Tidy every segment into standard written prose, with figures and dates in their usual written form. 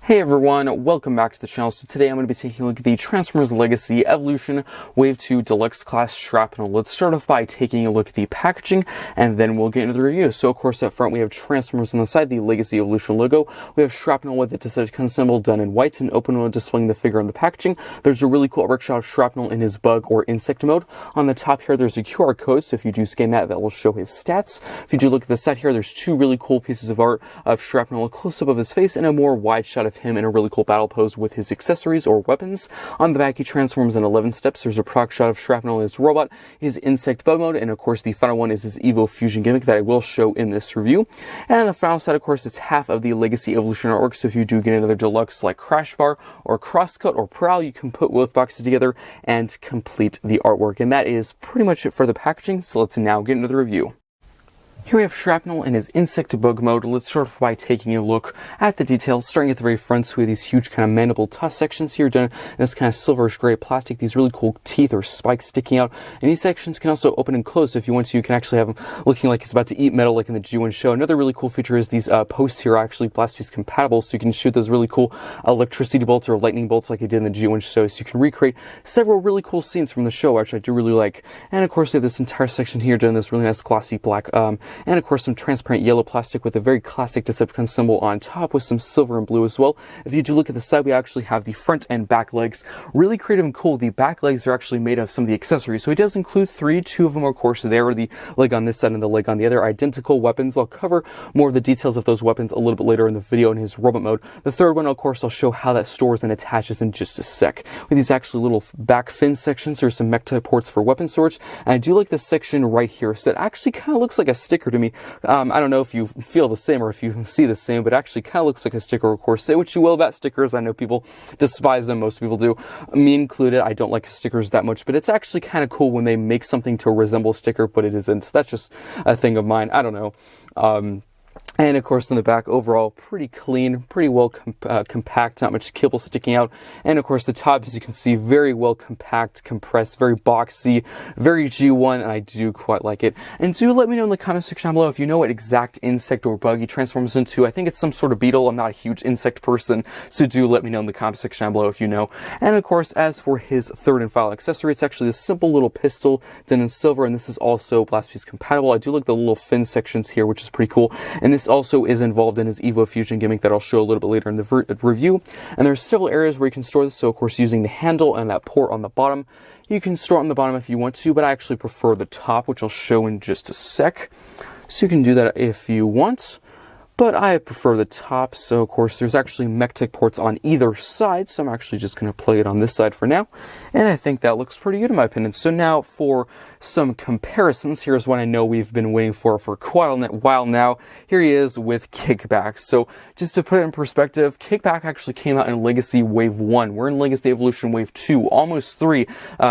Hey everyone, welcome back to the channel. So today I'm going to be taking a look at the Transformers Legacy Evolution Wave 2 Deluxe Class Shrapnel. Let's start off by taking a look at the packaging, and then we'll get into the review. So of course up front we have Transformers on the side, the Legacy Evolution logo. We have Shrapnel with the Decepticon symbol done in white, and open mode displaying the figure on the packaging. There's a really cool artwork shot of Shrapnel in his bug or insect mode. On the top here there's a QR code, so if you do scan that, that will show his stats. If you do look at the set here, there's two really cool pieces of art of Shrapnel, a close-up of his face and a more wide shot of him in a really cool battle pose with his accessories or weapons. On the back he transforms in 11 steps. There's a proc shot of Shrapnel and his robot, his insect bug mode, and of course the final one is his Evo Fusion gimmick that I will show in this review. And the final set, of course, it's half of the Legacy Evolution artwork, so if you do get another deluxe like Crash Bar or Crosscut or Prowl, you can put both boxes together and complete the artwork. And that is pretty much it for the packaging, so let's now get into the review. Here we have Shrapnel in his insect bug mode. Let's start off by taking a look at the details, starting at the very front. So we have these huge kind of mandible tusk sections here done in this kind of silverish gray plastic, these really cool teeth or spikes sticking out. And these sections can also open and close. So if you want to, you can actually have them looking like it's about to eat metal like in the G1 show. Another really cool feature is these posts here are actually blast fuse compatible, so you can shoot those really cool electricity bolts or lightning bolts like I did in the G1 show. So you can recreate several really cool scenes from the show, which I do really like. And of course we have this entire section here done in this really nice glossy black and of course some transparent yellow plastic with a very classic Decepticon symbol on top with some silver and blue as well. If you do look at the side, we actually have the front and back legs. Really creative and cool. The back legs are actually made of some of the accessories. So he does include three. Two of them, of course, there are the leg on this side and the leg on the other. Identical weapons. I'll cover more of the details of those weapons a little bit later in the video in his robot mode. The third one, of course, I'll show how that stores and attaches in just a sec. With these actually little back fin sections, there's some mech type ports for weapon storage. And I do like this section right here. So it actually kind of looks like a sticker to me. I don't know if you feel the same or if you see the same, but it actually kind of looks like a sticker. Of course, say what you will about stickers. I know people despise them. Most people do. Me included. I don't like stickers that much, but it's actually kind of cool when they make something to resemble a sticker, but it isn't. So that's just a thing of mine. I don't know. And of course in the back, overall, pretty clean, pretty well compact, not much kibble sticking out. And of course the top, as you can see, very well compact, compressed, very boxy, very G1, and I do quite like it. And do let me know in the comment section down below if you know what exact insect or bug he transforms into. I think it's some sort of beetle. I'm not a huge insect person, so do let me know in the comment section down below if you know. And of course, as for his third and final accessory, it's actually a simple little pistol done in silver, and this is also blast fuse compatible. I do like the little fin sections here, which is pretty cool. And this also is involved in his Evo Fusion gimmick that I'll show a little bit later in the review. And there's several areas where you can store this. So of course, using the handle and that port on the bottom, you can store it on the bottom if you want to, but I actually prefer the top, which I'll show in just a sec. So you can do that if you want, but I prefer the top. So of course there's actually mech tech ports on either side, so I'm actually just going to play it on this side for now, and I think that looks pretty good in my opinion. So now for some comparisons, here's one I know we've been waiting for quite a while now. Here he is with Kickback. So just to put it in perspective, Kickback actually came out in Legacy Wave 1. We're in Legacy Evolution Wave 2, almost 3.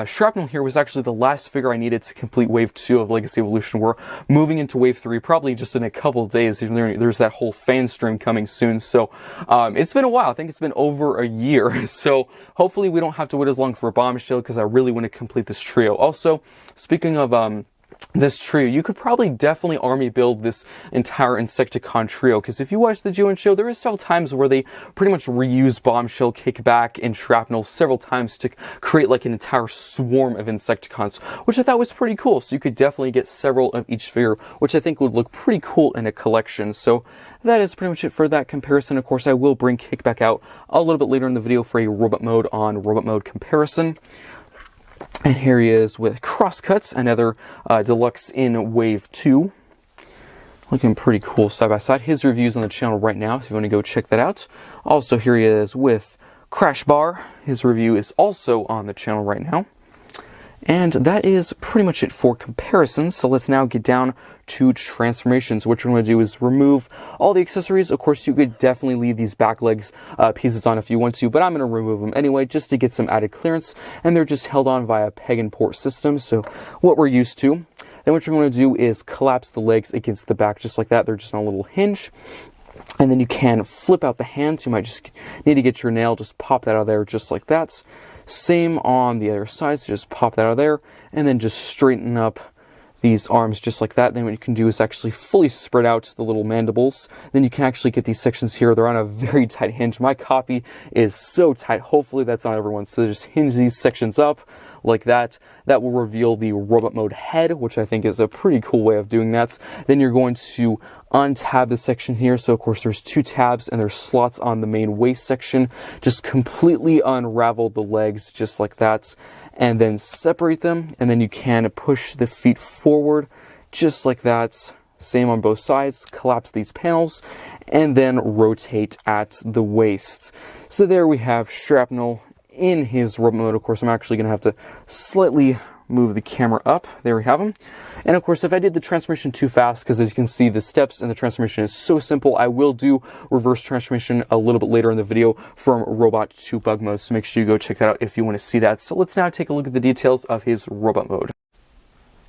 Shrapnel here was actually the last figure I needed to complete Wave 2 of Legacy Evolution. We're moving into Wave 3 probably just in a couple of days. There's that whole fan stream coming soon, so it's been a while. I think it's been over a year, so hopefully we don't have to wait as long for a Bombshell, because I really want to complete this trio. Also, speaking of this trio, you could probably definitely army build this entire Insecticon trio, because if you watch the G1 show, there is several times where they pretty much reuse Bombshell, Kickback, and Shrapnel several times to create like an entire swarm of Insecticons, which I thought was pretty cool. So you could definitely get several of each figure, which I think would look pretty cool in a collection. So that is pretty much it for that comparison. Of course, I will bring Kickback out a little bit later in the video for a robot mode on robot mode comparison. And here he is with Crosscuts, another deluxe in Wave 2. Looking pretty cool side by side. His review's on the channel right now, if you want to go check that out. Also, here he is with Crash Bar. His review is also on the channel right now. And that is pretty much it for comparisons. So let's now get down to transformations. What you're going to do is remove all the accessories. Of course, you could definitely leave these back legs pieces on if you want to, but I'm going to remove them anyway just to get some added clearance. And they're just held on via peg and port system, so what we're used to. Then what you're going to do is collapse the legs against the back just like that. They're just on a little hinge. And then you can flip out the hands. You might just need to get your nail, just pop that out of there just like that. Same on the other side, so just pop that out of there, and then just straighten up these arms just like that. Then what you can do is actually fully spread out the little mandibles. Then you can actually get these sections here. They're on a very tight hinge. My copy is so tight. Hopefully that's not everyone's. So just hinge these sections up like that. That will reveal the robot mode head, which I think is a pretty cool way of doing that. Then you're going to untab the section here. So of course there's 2 tabs and there's slots on the main waist section. Just completely unravel the legs just like that, and then separate them, and then you can push the feet forward just like that. Same on both sides. Collapse these panels and then rotate at the waist. So there we have Shrapnel in his robot mode. Of course, I'm actually going to have to slightly move the camera up. There we have him. And of course, if I did the transformation too fast, because as you can see, the steps and the transformation is so simple, I will do reverse transformation a little bit later in the video from robot to bug mode. So make sure you go check that out if you want to see that. So let's now take a look at the details of his robot mode.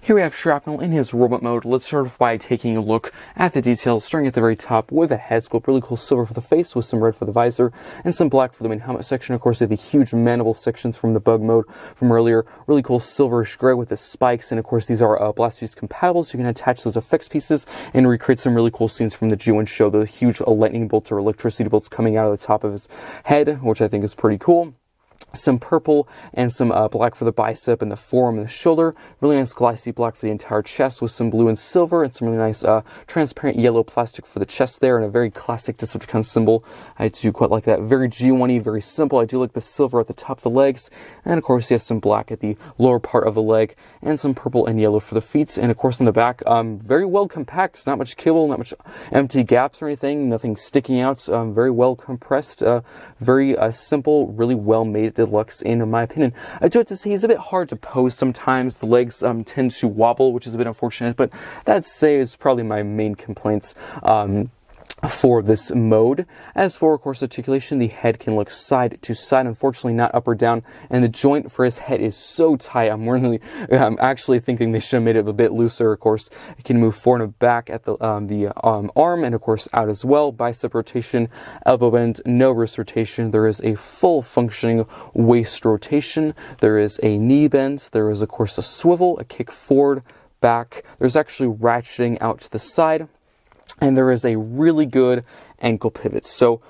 Here we have Shrapnel in his robot mode. Let's start off by taking a look at the details, starting at the very top with a head sculpt. Really cool silver for the face with some red for the visor and some black for the main helmet section. Of course, we have the huge mandible sections from the bug mode from earlier. Really cool silverish gray with the spikes. And of course, these are blast piece compatible, so you can attach those effects pieces and recreate some really cool scenes from the G1 show. The huge lightning bolts or electricity bolts coming out of the top of his head, which I think is pretty cool. Some purple and some black for the bicep and the forearm and the shoulder. Really nice glossy black for the entire chest with some blue and silver, and some really nice transparent yellow plastic for the chest there, and a very classic Decepticon symbol. I do quite like that. Very G1-y, very simple. I do like the silver at the top of the legs, and of course you have some black at the lower part of the leg, and some purple and yellow for the feet, and of course on the back, very well compact. Not much kibble, not much empty gaps or anything, nothing sticking out. Very well compressed, very simple, really well made Deluxe in my opinion. I do have to say he's a bit hard to pose sometimes. The legs tend to wobble, which is a bit unfortunate, but that is probably my main complaints for this mode. As for, of course, articulation, the head can look side to side, unfortunately not up or down, and the joint for his head is so tight. I'm actually thinking they should have made it a bit looser. Of course, it can move forward and back at the arm, and of course out as well. Bicep rotation, elbow bend, no wrist rotation. There is a full functioning waist rotation. There is a knee bend. There is, of course, a swivel, a kick forward, back. There's actually ratcheting out to the side. And there is a really good ankle pivot. So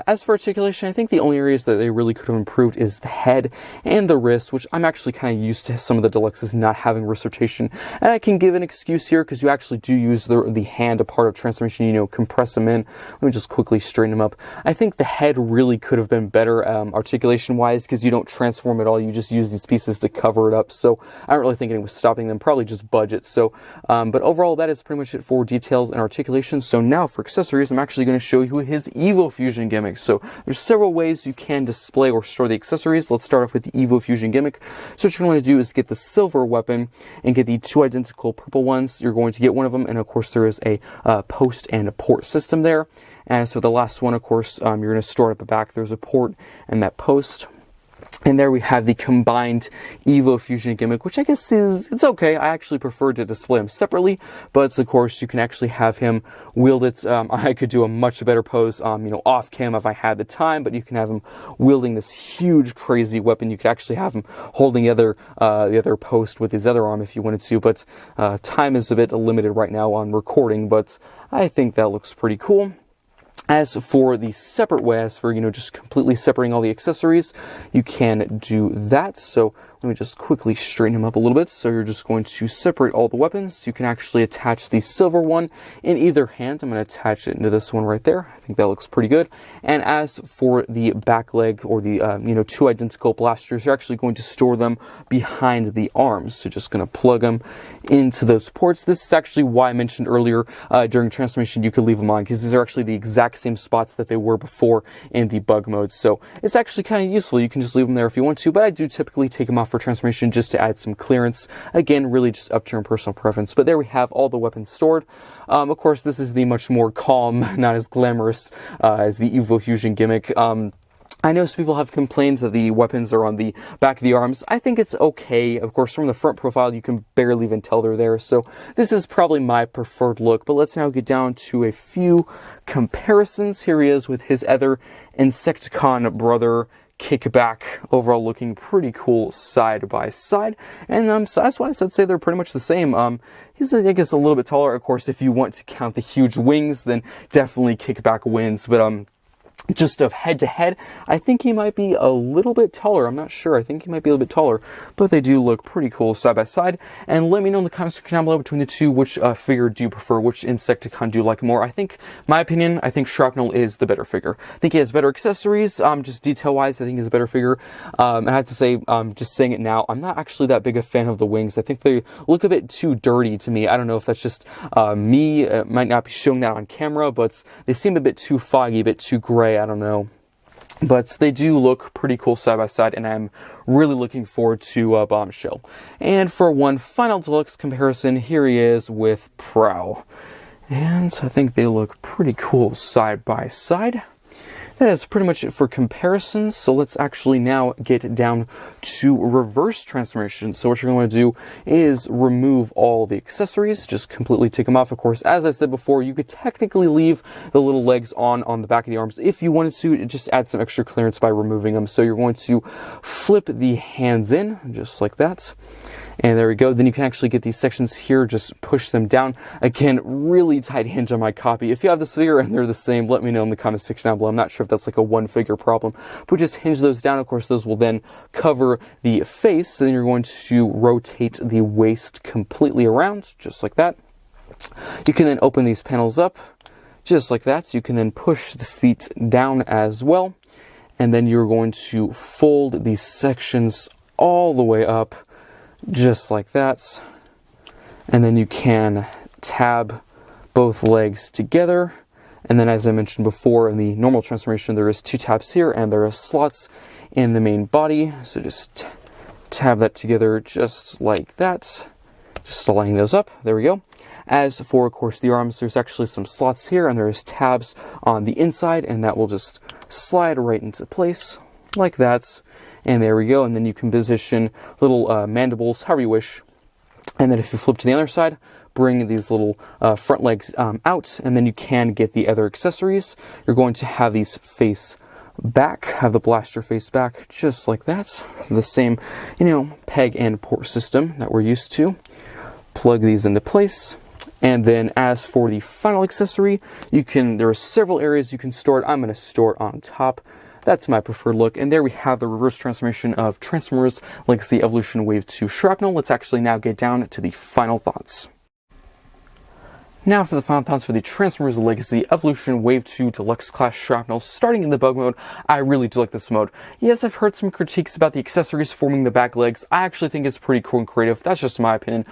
as for articulation, I think the only areas that they really could have improved is the head and the wrist, which I'm actually kind of used to some of the Deluxes not having wrist rotation. And I can give an excuse here because you actually do use the hand a part of transformation, you know, compress them in. Let me just quickly straighten them up. I think the head really could have been better articulation-wise because you don't transform at all. You just use these pieces to cover it up. So I don't really think anything was stopping them, probably just budget. So, but overall, that is pretty much it for details and articulation. So now for accessories, I'm actually going to show you his Evo Fusion gimmick. So there's several ways you can display or store the accessories. Let's start off with the Evo Fusion gimmick. So what you're going to do is get the silver weapon and get the 2 identical purple ones. You're going to get one of them, and of course there is a post and a port system there. And so the last one, of course, you're going to store it at the back. There's a port and that post. And there we have the combined Evo Fusion gimmick, which I guess it's okay. I actually prefer to display them separately, but of course you can actually have him wield it. I could do a much better pose, you know, off cam if I had the time, but you can have him wielding this huge, crazy weapon. You could actually have him holding the other post with his other arm if you wanted to, but time is a bit limited right now on recording, but I think that looks pretty cool. As for the separate way, as for, you know, just completely separating all the accessories, you can do that. So let me just quickly straighten him up a little bit. So you're just going to separate all the weapons. You can actually attach the silver one in either hand. I'm going to attach it into this one right there. I think that looks pretty good. And as for the back leg or the, you know, 2 identical blasters, you're actually going to store them behind the arms. So just going to plug them into those ports. This is actually why I mentioned earlier during transformation you could leave them on, because these are actually the exact same spots that they were before in the bug mode. So it's actually kind of useful. You can just leave them there if you want to, but I do typically take them off for transformation just to add some clearance. Again, really just up to your personal preference. But there we have all the weapons stored. Of course, this is the much more calm, not as glamorous as the Evo Fusion gimmick. I know some people have complained that the weapons are on the back of the arms. I think it's okay. Of course, from the front profile, you can barely even tell they're there. So this is probably my preferred look. But let's now get down to a few comparisons. Here he is with his other Insecticon brother, kickback, overall looking pretty cool side by side. And size-wise, I'd say they're pretty much the same. He's, I guess, a little bit taller. Of course, if you want to count the huge wings, then definitely kickback wins. But just of head to head, I think he might be a little bit taller. I'm not sure. I think he might be a little bit taller, but they do look pretty cool side by side. And let me know in the comment section down below between the two, which figure do you prefer? Which Insecticon do you like more? I think, my opinion, I think Shrapnel is the better figure. I think he has better accessories, just detail-wise, I think he's a better figure. And I have to say, just saying it now, I'm not actually that big a fan of the wings. I think they look a bit too dirty to me. I don't know if that's just me. It might not be showing that on camera, but they seem a bit too foggy, a bit too gray. I don't know. But they do look pretty cool side by side, and I'm really looking forward to Bombshell. And for one final deluxe comparison, here he is with Prowl. And I think they look pretty cool side by side. That is pretty much it for comparisons, so let's actually now get down to reverse transformation. So what you're going to do is remove all the accessories, just completely take them off. Of course, as I said before, you could technically leave the little legs on the back of the arms if you wanted to, just add some extra clearance by removing them. So you're going to flip the hands in, just like that. And there we go. Then you can actually get these sections here, just push them down. Again, really tight hinge on my copy. If you have this figure and they're the same, let me know in the comment section down below. I'm not sure if that's like a one figure problem, but just hinge those down. Of course, those will then cover the face. Then you're going to rotate the waist completely around, just like that. You can then open these panels up, just like that. So you can then push the feet down as well. And then you're going to fold these sections all the way up, just like that. And then you can tab both legs together. And then, as I mentioned before, in the normal transformation, there is 2 tabs here and there are slots in the main body. So just tab that together just like that. Just lining those up. There we go. As for, of course, the arms, there's actually some slots here and there's tabs on the inside, and that will just slide right into place like that. And there we go. And then you can position little mandibles however you wish. And then if you flip to the other side, bring these little front legs out, and then you can get the other accessories. You're going to have these face back, have the blaster face back, just like that. The same, peg and port system that we're used to. Plug these into place. And then as for the final accessory, there are several areas you can store it. I'm going to store it on top. That's my preferred look. And there we have the reverse transformation of Transformers Legacy Evolution Wave 2 Shrapnel. Let's actually now get down to the final thoughts. Now for the final thoughts for the Transformers Legacy Evolution Wave 2 Deluxe Class Shrapnel. Starting in the bug mode, I really do like this mode. Yes, I've heard some critiques about the accessories forming the back legs. I actually think it's pretty cool and creative. That's just my opinion.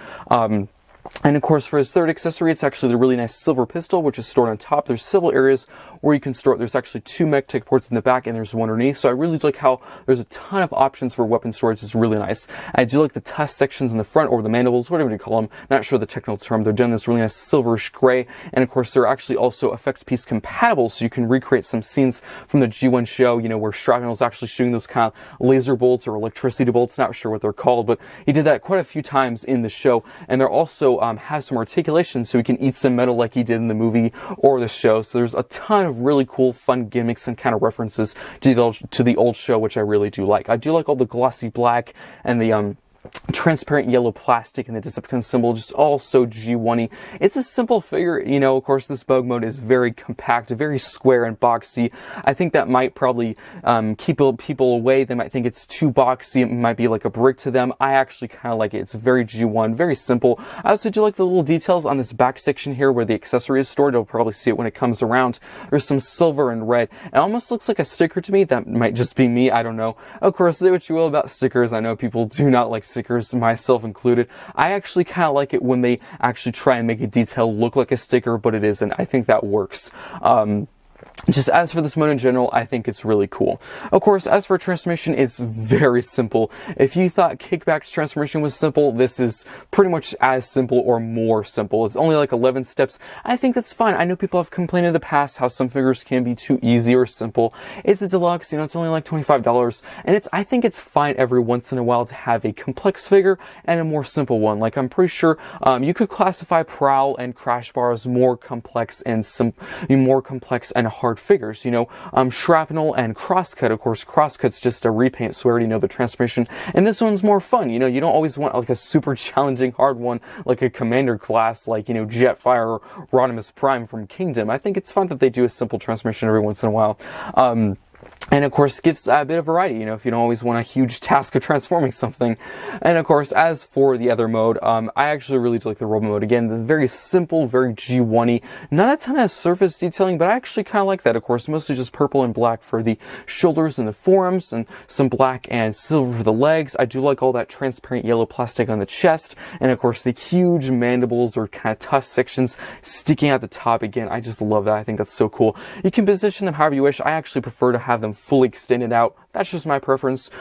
And of course, for his third accessory, it's actually the really nice silver pistol, which is stored on top. There's several areas where you can store it. There's actually 2 mech-tech ports in the back, and there's one underneath. So I really like how there's a ton of options for weapon storage. It's really nice. I do like the tusk sections in the front, or the mandibles, whatever you call them. Not sure the technical term. They're done this really nice silverish gray. And of course, they're actually also effects piece compatible, so you can recreate some scenes from the G1 show, where Shrapnel is actually shooting those kind of laser bolts or electricity bolts. Not sure what they're called, but he did that quite a few times in the show. And they're also have some articulation, so he can eat some metal like he did in the movie or the show. So there's a ton of really cool, fun gimmicks and kind of references to the old show, which I really do like. I do like all the glossy black and the transparent yellow plastic and the Decepticon symbol, just all so G1-y. It's a simple figure, of course this bug mode is very compact, very square and boxy. I think that might probably keep people away. They might think it's too boxy, it might be like a brick to them. I actually kind of like it. It's very G1, very simple. I also do like the little details on this back section here where the accessory is stored. You'll probably see it when it comes around. There's some silver and red. It almost looks like a sticker to me. That might just be me, I don't know. Of course, say what you will about stickers. I know people do not like stickers, myself included. I actually kind of like it when they actually try and make a detail look like a sticker, but it isn't. I think that works. Just as for this mode in general, I think it's really cool. Of course, as for transformation, it's very simple. If you thought Kickback's transformation was simple, this is pretty much as simple or more simple. It's only like 11 steps. I think that's fine. I know people have complained in the past how some figures can be too easy or simple. It's a deluxe, it's only like $25, and I think it's fine every once in a while to have a complex figure and a more simple one. Like, I'm pretty sure you could classify Prowl and Crash Bar as more complex and hard favorite figures, you know, Shrapnel and Crosscut. Of course, Crosscut's just a repaint, so we already know the transformation, and this one's more fun. You know, you don't always want like a super challenging hard one like a commander class like, you know, Jetfire or Rodimus Prime from Kingdom. I think it's fun that they do a simple transformation every once in a while. And of course, gives a bit of variety, you know, if you don't always want a huge task of transforming something. And of course, as for the other mode, I actually really do like the robot mode. Again, the very simple, very G1-y, not a ton of surface detailing, but I actually kind of like that. Of course, mostly just purple and black for the shoulders and the forearms, and some black and silver for the legs. I do like all that transparent yellow plastic on the chest, and of course, the huge mandibles or kind of tusk sections sticking out the top. Again, I just love that. I think that's so cool. You can position them however you wish. I actually prefer to have them fully extended out. That's just my preference.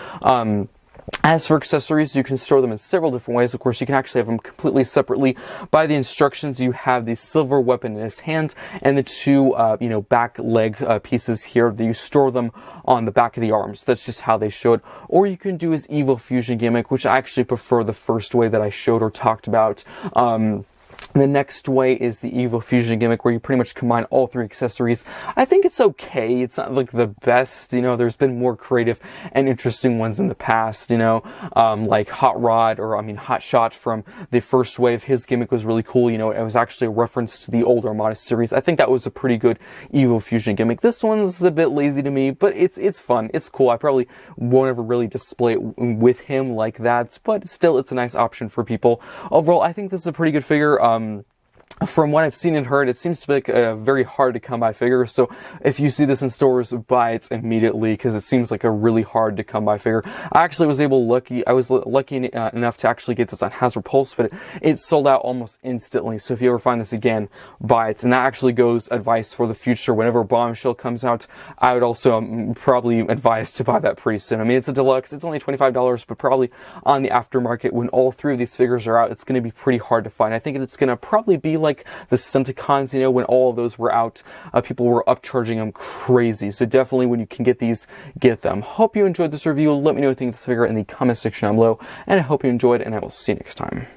As for accessories, you can store them in several different ways. Of course, you can actually have them completely separately. By the instructions, you have the silver weapon in his hand and the two, you know, back leg pieces here that you store them on the back of the arms. That's just how they show it. Or you can do his evil fusion gimmick, which I actually prefer the first way that I showed or talked about. The next way is the Evil Fusion gimmick, where you pretty much combine all three accessories. I think it's okay. It's not like the best, you know, there's been more creative and interesting ones in the past, you know, like Hot Rod, or I mean Hot Shot from the first wave. His gimmick was really cool, you know, it was actually a reference to the old Armada series. I think that was a pretty good Evil Fusion gimmick. This one's a bit lazy to me, but it's fun, it's cool. I probably won't ever really display it with him like that, but still, it's a nice option for people. Overall, I think this is a pretty good figure. From what I've seen and heard, it seems to be like a very hard to come by figure. So if you see this in stores, buy it immediately, because it seems like a really hard to come by figure. I actually was lucky enough to actually get this on Hasbro Pulse, but it sold out almost instantly. So if you ever find this again, buy it. And that actually goes advice for the future. Whenever Bombshell comes out, I would also probably advise to buy that pretty soon. I mean, it's a deluxe, it's only $25, but probably on the aftermarket, when all three of these figures are out, it's going to be pretty hard to find. I think it's going to probably be like the Stunticons, you know, when all of those were out, people were upcharging them crazy. So definitely, when you can get these, get them. Hope you enjoyed this review. Let me know what you think of this figure in the comment section down below, and I hope you enjoyed, and I will see you next time.